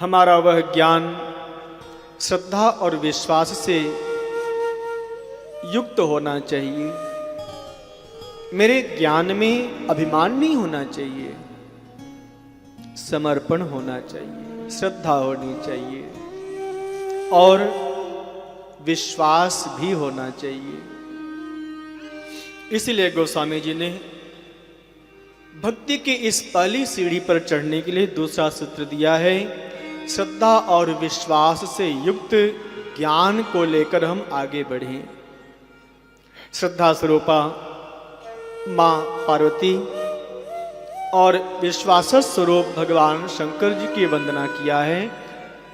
हमारा वह ज्ञान श्रद्धा और विश्वास से युक्त होना चाहिए। मेरे ज्ञान में अभिमान नहीं होना चाहिए, समर्पण होना चाहिए, श्रद्धा होनी चाहिए और विश्वास भी होना चाहिए। इसलिए गोस्वामी जी ने भक्ति की इस पहली सीढ़ी पर चढ़ने के लिए दूसरा सूत्र दिया है। श्रद्धा और विश्वास से युक्त ज्ञान को लेकर हम आगे बढ़ें। श्रद्धा स्वरूपा मां पार्वती और विश्वास स्वरूप भगवान शंकर जी की वंदना किया है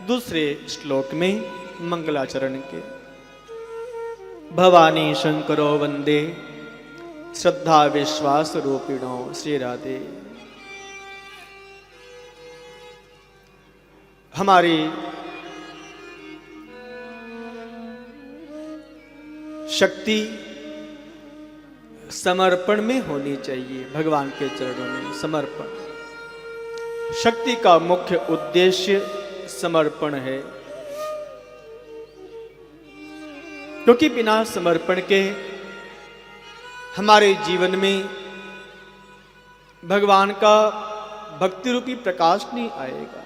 दूसरे श्लोक में मंगलाचरण के। भवानी शंकरो वंदे श्रद्धा विश्वास रूपिणो श्री राधे। हमारी शक्ति समर्पण में होनी चाहिए। भगवान के चरणों में समर्पण, शक्ति का मुख्य उद्देश्य समर्पण है, क्योंकि बिना समर्पण के हमारे जीवन में भगवान का भक्ति रूपी प्रकाश नहीं आएगा।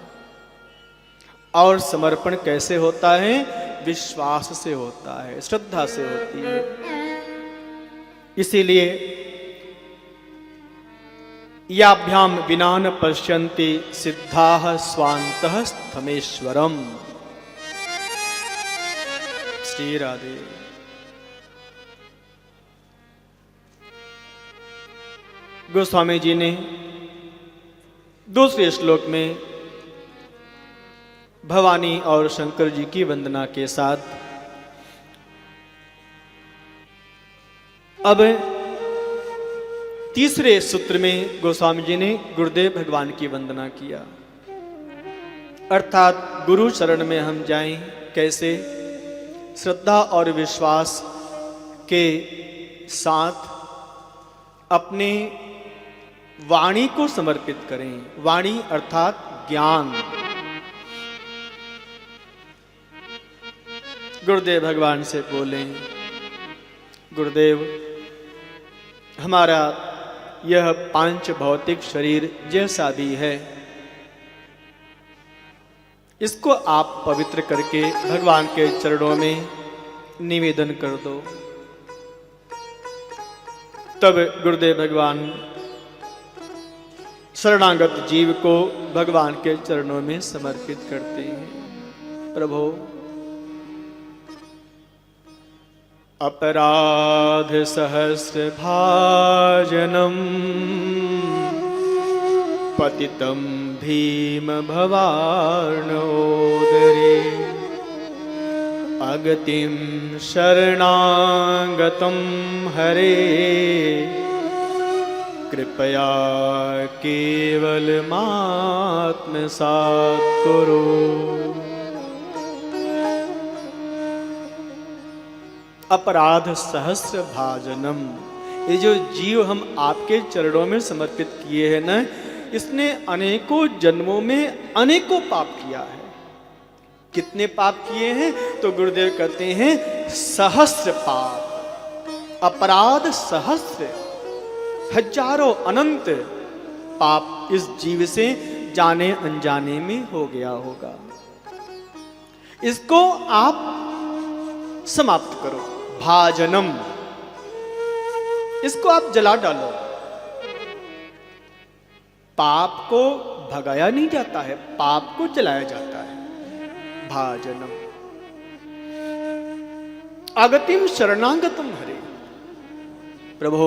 और समर्पण कैसे होता है? विश्वास से होता है, श्रद्धा से होती है। इसीलिए याभ्याम विना न पश्यन्ति सिद्धाः स्वान्तः स्थमेश्वरम। श्री राधे। गोस्वामी जी ने दूसरे श्लोक में भवानी और शंकर जी की वंदना के साथ अब तीसरे सूत्र में गोस्वामी जी ने गुरुदेव भगवान की वंदना किया। अर्थात गुरु शरण में हम जाएं कैसे? श्रद्धा और विश्वास के साथ अपने वाणी को समर्पित करें। वाणी अर्थात ज्ञान। गुरुदेव भगवान से बोलें, गुरुदेव हमारा यह पांच भौतिक शरीर जैसा भी है, इसको आप पवित्र करके भगवान के चरणों में निवेदन कर दो। तब गुरुदेव भगवान शरणागत जीव को भगवान के चरणों में समर्पित करते हैं। प्रभु अपराध सहस्र भाजनम पतितं भीम भवार्णोदरे अगतिं शरणागतं हरे कृपया केवलमात्मसात् कुरु। अपराध सहस्र भाजनम, ये जो जीव हम आपके चरणों में समर्पित किए हैं ना, इसने अनेकों जन्मों में अनेकों पाप किया है। कितने पाप किए हैं? तो गुरुदेव कहते हैं सहस्र पाप। अपराध सहस्र, हजारों अनंत पाप इस जीव से जाने अनजाने में हो गया होगा। इसको आप समाप्त करो। भाजनम, इसको आप जला डालो। पाप को भगाया नहीं जाता है, पाप को जलाया जाता है। भाजनम अगतिम शरणागतम हरे। प्रभु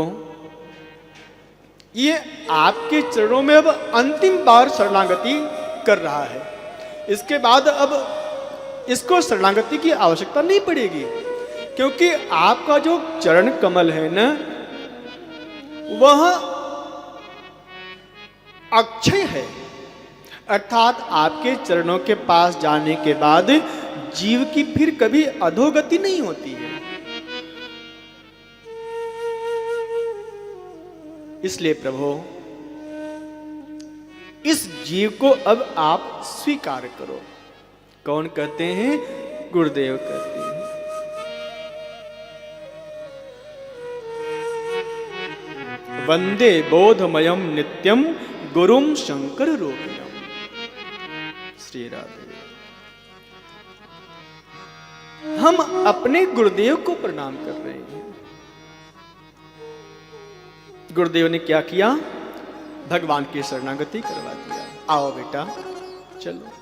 ये आपके चरणों में अब अंतिम बार शरणागति कर रहा है। इसके बाद अब इसको शरणागति की आवश्यकता नहीं पड़ेगी, क्योंकि आपका जो चरण कमल है ना, वह अक्षय है। अर्थात आपके चरणों के पास जाने के बाद जीव की फिर कभी अधोगति नहीं होती है। इसलिए प्रभु इस जीव को अब आप स्वीकार करो। कौन कहते हैं? गुरुदेव कहते हैं। वंदे बोधमयम नित्यम गुरुम शंकर रूपिणम। श्री राधे। हम अपने गुरुदेव को प्रणाम कर रहे हैं। गुरुदेव ने क्या किया? भगवान की शरणागति करवा दिया। आओ बेटा चलो।